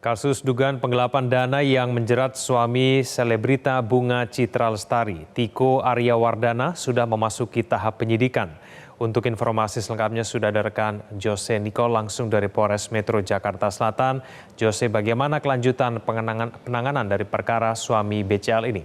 Kasus dugaan penggelapan dana yang menjerat suami selebrita Bunga Citra Lestari, Tiko Aryawardana, sudah memasuki tahap penyidikan. Untuk informasi selengkapnya sudah ada rekan Jose Nicole langsung dari Polres Metro Jakarta Selatan. Jose, bagaimana kelanjutan penanganan dari perkara suami BCL ini?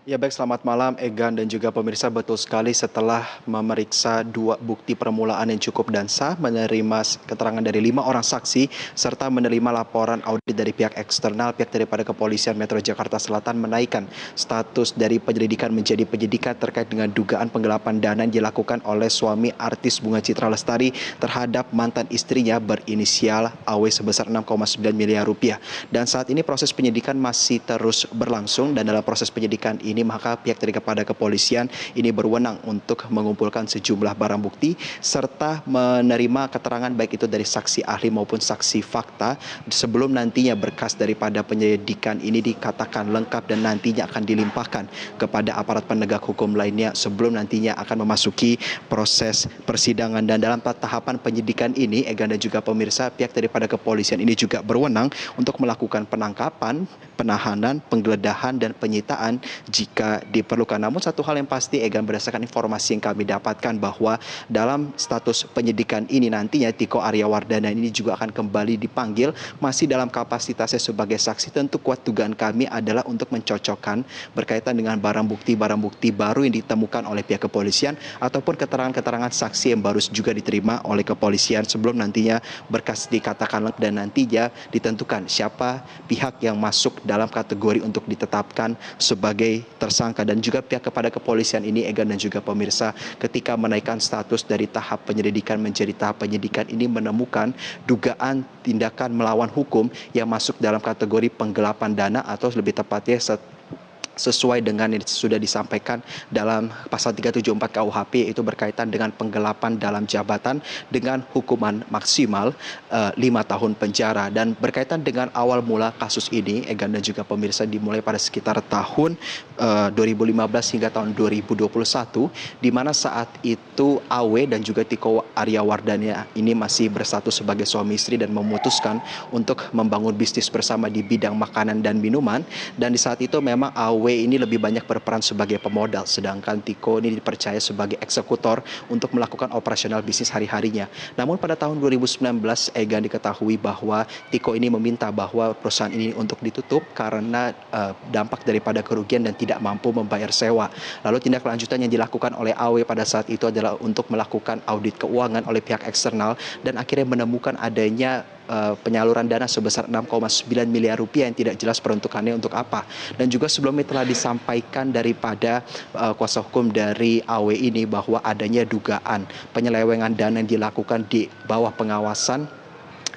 Ya baik, selamat malam Egan dan juga pemirsa. Betul sekali, setelah memeriksa dua bukti permulaan yang cukup dan sah, menerima keterangan dari 5 orang saksi, serta menerima laporan audit dari pihak eksternal, pihak daripada Kepolisian Metro Jakarta Selatan menaikkan status dari penyelidikan menjadi penyidikan terkait dengan dugaan penggelapan dana yang dilakukan oleh suami artis Bunga Citra Lestari terhadap mantan istrinya berinisial AW sebesar 6,9 miliar rupiah. Dan saat ini proses penyidikan masih terus berlangsung, dan dalam proses penyidikan ini maka pihak daripada kepolisian ini berwenang untuk mengumpulkan sejumlah barang bukti serta menerima keterangan baik itu dari saksi ahli maupun saksi fakta sebelum nantinya berkas daripada penyelidikan ini dikatakan lengkap dan nantinya akan dilimpahkan kepada aparat penegak hukum lainnya sebelum nantinya akan memasuki proses persidangan. Dan dalam tahapan penyidikan ini, Egan dan juga pemirsa, pihak daripada kepolisian ini juga berwenang untuk melakukan penangkapan, penahanan, penggeledahan, dan penyitaan jika diperlukan. Namun satu hal yang pasti, Egan, berdasarkan informasi yang kami dapatkan bahwa dalam status penyidikan ini nantinya Tiko Aryawardana ini juga akan kembali dipanggil masih dalam kapasitasnya sebagai saksi. Tentu kuat dugaan kami adalah untuk mencocokkan berkaitan dengan barang bukti baru yang ditemukan oleh pihak kepolisian ataupun keterangan-keterangan saksi yang baru juga diterima oleh kepolisian sebelum nantinya berkas dikatakan lengkap dan nantinya ditentukan siapa pihak yang masuk dalam kategori untuk ditetapkan sebagai tersangka. Dan juga pihak kepada kepolisian ini, Egan dan juga pemirsa, ketika menaikkan status dari tahap penyelidikan menjadi tahap penyidikan ini menemukan dugaan tindakan melawan hukum yang masuk dalam kategori penggelapan dana atau lebih tepatnya sesuai dengan yang sudah disampaikan dalam pasal 374 KUHP, itu berkaitan dengan penggelapan dalam jabatan dengan hukuman maksimal 5 tahun penjara. Dan berkaitan dengan awal mula kasus ini, Egan dan juga pemirsa, dimulai pada sekitar tahun 2015 hingga tahun 2021, di mana saat itu AW dan juga Tiko Aryawardana ini masih berstatus sebagai suami istri dan memutuskan untuk membangun bisnis bersama di bidang makanan dan minuman. Dan di saat itu memang AW ini lebih banyak berperan sebagai pemodal, sedangkan Tiko ini dipercaya sebagai eksekutor untuk melakukan operasional bisnis hari-harinya. Namun pada tahun 2019, Egan, diketahui bahwa Tiko ini meminta bahwa perusahaan ini untuk ditutup karena dampak daripada kerugian dan tidak mampu membayar sewa. Lalu tindak lanjutan yang dilakukan oleh AW pada saat itu adalah untuk melakukan audit keuangan oleh pihak eksternal dan akhirnya menemukan adanya penyaluran dana sebesar 6,9 miliar rupiah yang tidak jelas peruntukannya untuk apa. Dan juga sebelumnya telah disampaikan daripada kuasa hukum dari AW ini bahwa adanya dugaan penyelewengan dana yang dilakukan di bawah pengawasan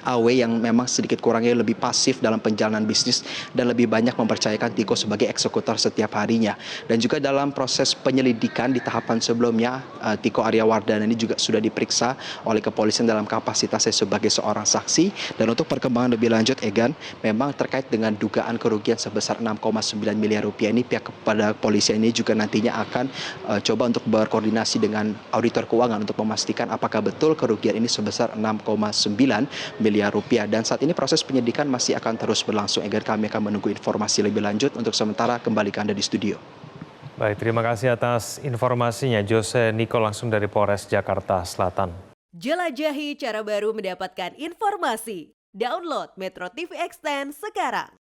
AW yang memang sedikit kurangnya lebih pasif dalam perjalanan bisnis dan lebih banyak mempercayakan Tiko sebagai eksekutor setiap harinya. Dan juga dalam proses penyelidikan di tahapan sebelumnya, Tiko Aryawardana ini juga sudah diperiksa oleh kepolisian dalam kapasitasnya sebagai seorang saksi. Dan untuk perkembangan lebih lanjut, Egan, memang terkait dengan dugaan kerugian sebesar 6,9 miliar rupiah ini, pihak kepada kepolisian ini juga nantinya akan coba untuk berkoordinasi dengan auditor keuangan untuk memastikan apakah betul kerugian ini sebesar 6,9 miliar rupiah. Dan saat ini proses penyidikan masih akan terus berlangsung. Agar kami akan menunggu informasi lebih lanjut. Untuk sementara kembali ke Anda di studio. Baik, terima kasih atas informasinya Jose Nicole langsung dari Polres Jakarta Selatan. Jelajahi cara baru mendapatkan informasi. Download Metro TV Extend sekarang.